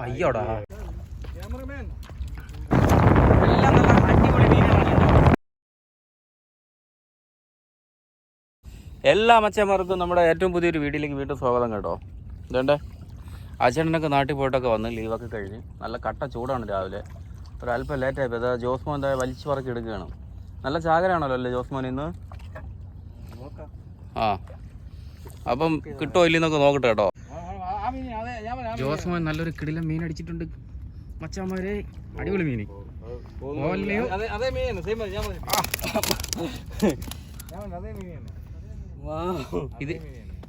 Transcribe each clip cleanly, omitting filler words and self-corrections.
അയ്യോടാ, എല്ലാം നല്ല അടിപൊളി മീനുകളാണ്. എല്ലാ മച്ചന്മാർക്കും നമ്മുടെ ഏറ്റവും പുതിയൊരു വീഡിയോയിലേക്ക് വീണ്ടും സ്വാഗതം കേട്ടോ. ഇതുകൊണ്ട് അച്ഛനൊക്കെ നാട്ടിൽ പോയിട്ടൊക്കെ വന്ന് ലീവൊക്കെ കഴിഞ്ഞ് നല്ല കട്ട ചൂടാണ് രാവിലെ. ഒരല്പം ലേറ്റായി. അതാ ജോസ്മോൻ എന്താ വലിച്ചു പറക്കി എടുക്കുകയാണ്. നല്ല ചാകരയാണല്ലോ അല്ലേ ജോസ്മോൻ ഇന്ന്? ആ, അപ്പം കിട്ടുമോ ഇല്ലെന്നൊക്കെ നോക്കട്ടെ കേട്ടോ. ജോസ്മോൻ നല്ലൊരു കിടിലം മീൻ അടിച്ചിട്ടുണ്ട് മച്ചാന്മാരെ. അടിപൊളി മീൻ.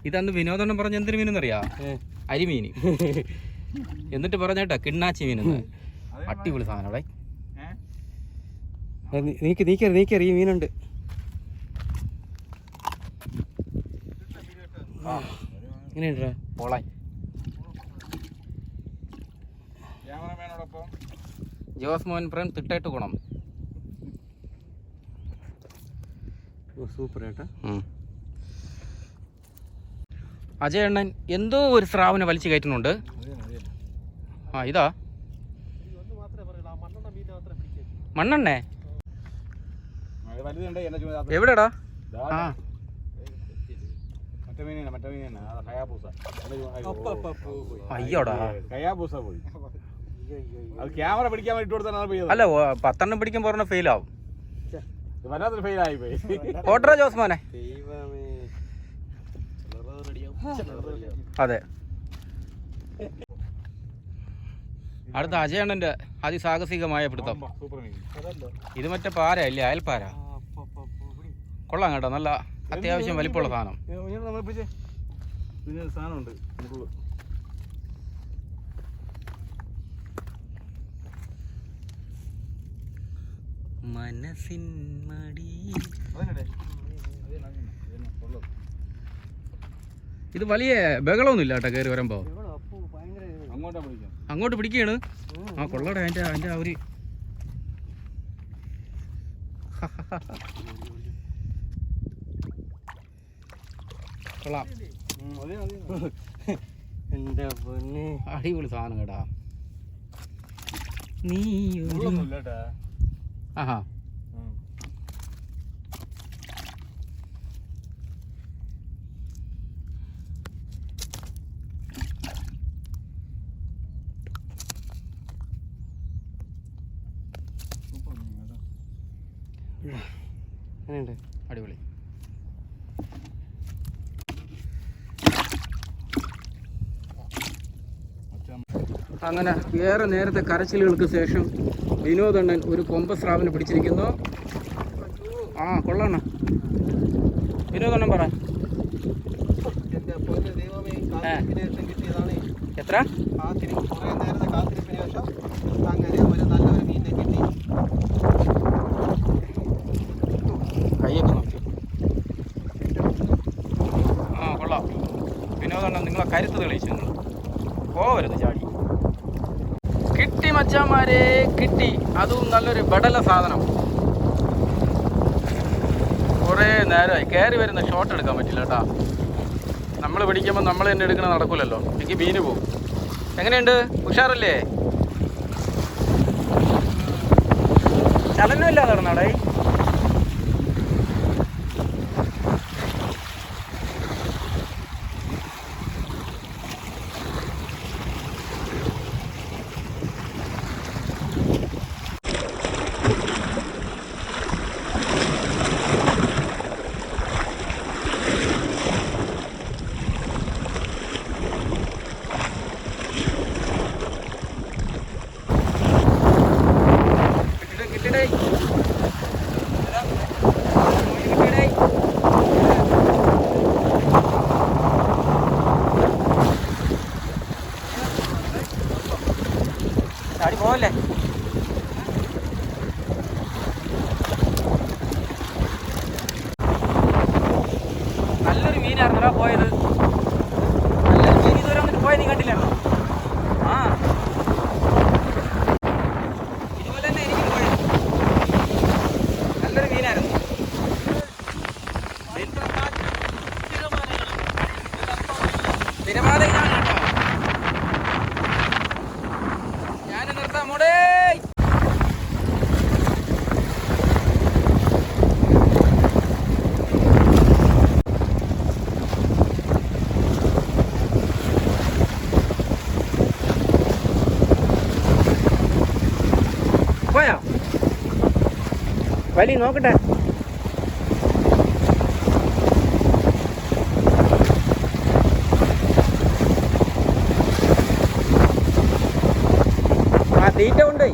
ഇതന്ന് വിനോദം പറഞ്ഞ എന്തൊരു മീനെന്നറിയാ? അരിമീൻ. എന്നിട്ട് പറഞ്ഞേട്ടാ കിണ്ണാച്ചി മീനെന്ന്. അടിപൊളി സാധനം. അവിടെ നീക്കറി ഈ മീനുണ്ട്. ഇങ്ങനെയുണ്ടാ പോളാൻ. ജോസ്മോൻ ഫ്രണ്ട് തിട്ടായിട്ട് ഗുണം. സൂപ്പർ ഏട്ടാ. അജയ് അണ്ണൻ എന്തോ ഒരു സ്രാവിനെ വലിച്ചു കയറ്റുന്നുണ്ട്. ആ, ഇതാ മണ്ണെണ്ണേ. എവിടെടാ? ആ, അയ്യോടാ. അല്ല, 10 പിടിക്കാൻ പറഞ്ഞ ഫെയിലാവും. ഓട്ടറ ജോസ്മോനെ. അതെ, അടുത്ത അജയണ്ണന്റെ അതിസാഹസികമായ പിടുത്തം. ഇത് മറ്റേ പാര ഇല്ലേ, അയൽപ്പാര. കൊള്ളാം കേട്ടോ, നല്ല അത്യാവശ്യം വലിപ്പമുള്ള സാധനം. മനസ്സിൻ മടി. ഇത് വലിയ ബഹളമൊന്നും ഇല്ല കേട്ടോ. കയറി വരുമ്പോ അങ്ങോട്ട് പിടിക്കുകയാണ്. ആ, കൊള്ളടെ അതിന്റെ ഒരു കൊള്ളാം. എന്റെ പൊന്നെ, അടിപൊളി സാധനം കേട്ടാ. നീ ആഹാ, അങ്ങനെയുണ്ട്. അടിപൊളി. അങ്ങനെ ഏറെ നേരത്തെ കരച്ചിലുകൾക്ക് ശേഷം വിനോദണ്ണൻ ഒരു കൊമ്പസ്രാവിനെ പിടിച്ചിരിക്കുന്നു. ആ, കൊള്ളാണ് വിനോദണ്ണൻ. പറ എത്ര കയ്യൊക്കെ നോക്കി. ആ, കൊള്ളാം വിനോദണ്ണൻ. നിങ്ങളെ കരുത്ത് തെളിയിച്ചു. നിങ്ങൾ പോവരുത് ചാടി. കിട്ടി മച്ചാന്മാരെ, കിട്ടി. അതും നല്ലൊരു ബടല സാധനം. കുറേ നേരമായി കയറി വരുന്ന ഷോട്ട് എടുക്കാൻ പറ്റില്ല കേട്ടാ. നമ്മൾ പിടിക്കുമ്പോൾ നമ്മൾ തന്നെ എടുക്കണ നടക്കൂലല്ലോ. എനിക്ക് മീന് പോകും. എങ്ങനെയുണ്ട്? ഉഷാറല്ലേ? ചലനമില്ല നടന്നാടേ. ചാടി പോവല്ലേ? നല്ലൊരു മീനായിരുന്നല്ലോ പോയത്. നല്ലൊരു മീൻ ഇതുവരെ വന്നിട്ട് പോയത് നീ കണ്ടില്ലായിരുന്നോ? ആ, ഇതുപോലെ തന്നെ എനിക്ക് പോയത്. നല്ലൊരു മീനായിരുന്നു. തിരമാല ഇതാണ് കേട്ടോ. വലി നോക്കട്ടെ. ആ തീറ്റ ഉണ്ട്.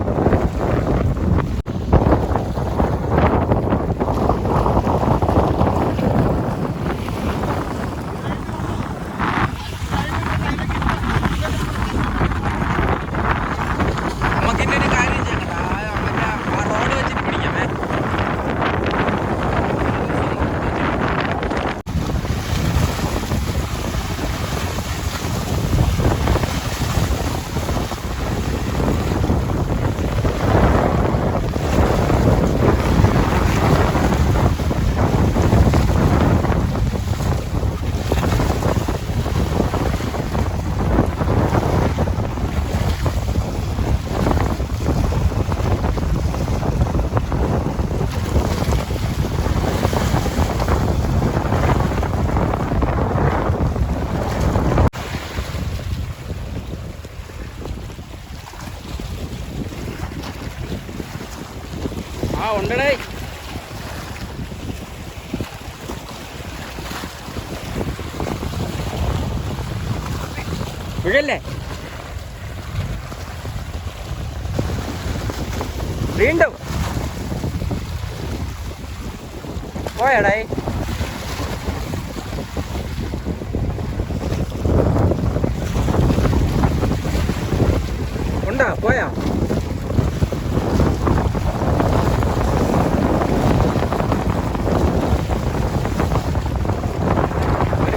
ആ ഉണ്ടടേ. വീഴല്ലേ? വീണ്ടും പോയടേ. ഉണ്ടാ പോയാ?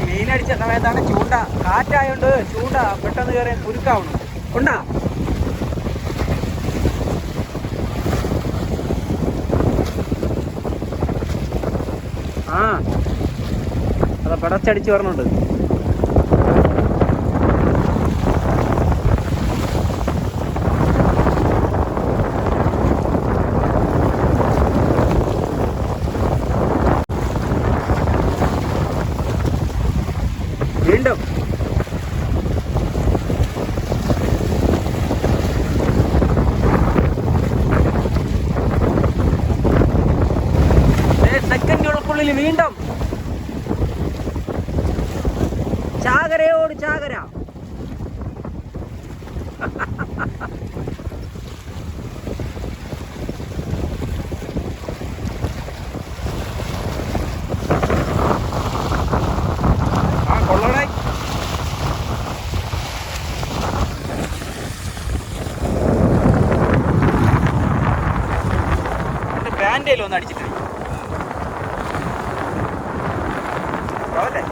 മീനടിച്ച സമയത്താണ് ചൂണ്ട. കാറ്റായോണ്ട് ചൂണ്ട പെട്ടെന്ന് കയറി കുരുക്കാവണം. ഉണ്ടാ? ആ അതാ പടച്ചടിച്ച് പറഞ്ഞുണ്ട്. വീണ്ടും സെക്കൻഡുകൾക്കുള്ളിൽ വീണ്ടും ചാകരയോട് ചാകര. പാൻറ്റേലും ഒന്ന് അടിച്ചിട്ട് അല്ലേ?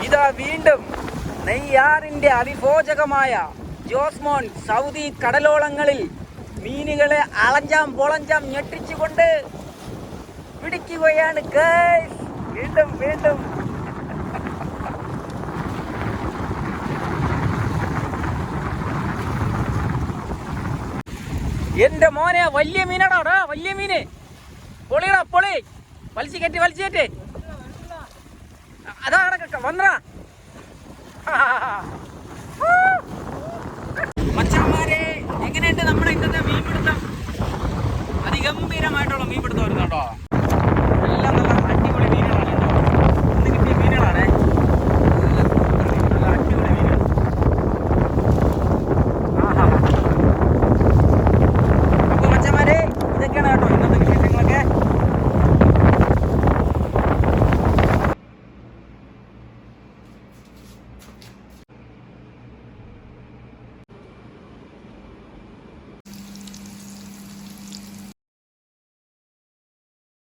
ഇതാ വീണ്ടും നെയ്യാറിന്റെ അവിഭോജകമായ ജോസ്മോൻ സൗദി കടലോളങ്ങളിൽ മീനുകളെ അളഞ്ചാം പൊളഞ്ചാം ഞെട്ടിച്ചുകൊണ്ട് പിടിക്കുകയാണ് ഗൈസ്. വീണ്ടും വീണ്ടും എന്റെ മോനെ വലിയ മീനാടാ, വലിയ മീന്. പൊളിയടാ പൊളി. വലിച്ചു കയറ്റി അതാണ് വന്നടാ.